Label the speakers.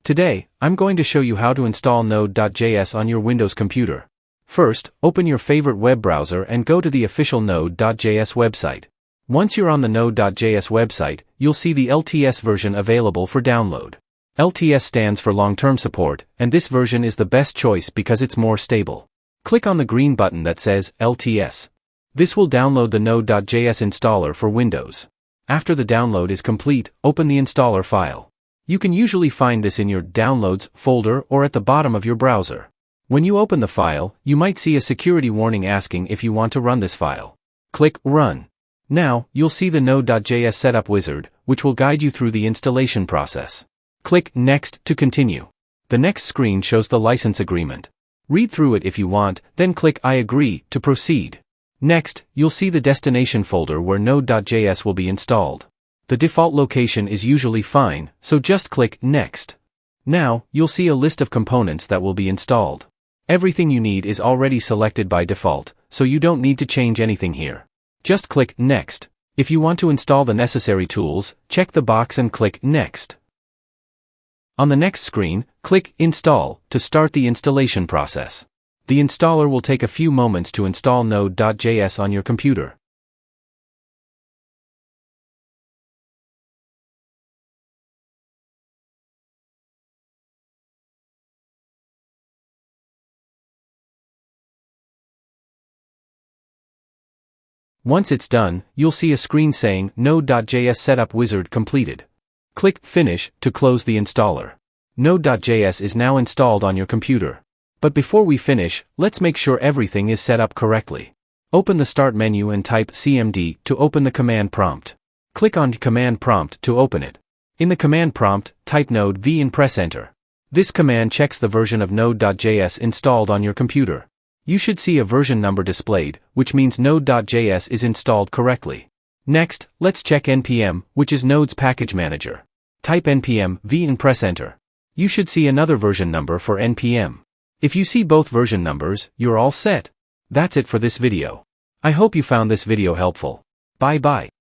Speaker 1: Today, I'm going to show you how to install Node.js on your Windows computer. First, open your favorite web browser and go to the official Node.js website. Once you're on the Node.js website, you'll see the LTS version available for download. LTS stands for long-term support, and this version is the best choice because it's more stable. Click on the green button that says LTS. This will download the Node.js installer for Windows. After the download is complete, open the installer file. You can usually find this in your Downloads folder or at the bottom of your browser. When you open the file, you might see a security warning asking if you want to run this file. Click Run. Now, you'll see the Node.js setup wizard, which will guide you through the installation process. Click Next to continue. The next screen shows the license agreement. Read through it if you want, then click I agree to proceed. Next, you'll see the destination folder where Node.js will be installed. The default location is usually fine, so just click Next. Now, you'll see a list of components that will be installed. Everything you need is already selected by default, so you don't need to change anything here. Just click Next. If you want to install the necessary tools, check the box and click Next. On the next screen, click Install to start the installation process. The installer will take a few moments to install Node.js on your computer. Once it's done, you'll see a screen saying Node.js Setup Wizard completed. Click Finish to close the installer. Node.js is now installed on your computer. But before we finish, let's make sure everything is set up correctly. Open the Start menu and type CMD to open the command prompt. Click on Command Prompt to open it. In the command prompt, type Node V and press Enter. This command checks the version of Node.js installed on your computer. You should see a version number displayed, which means Node.js is installed correctly. Next, let's check NPM, which is Node's package manager. Type NPM V and press Enter. You should see another version number for NPM. If you see both version numbers, you're all set. That's it for this video. I hope you found this video helpful. Bye bye.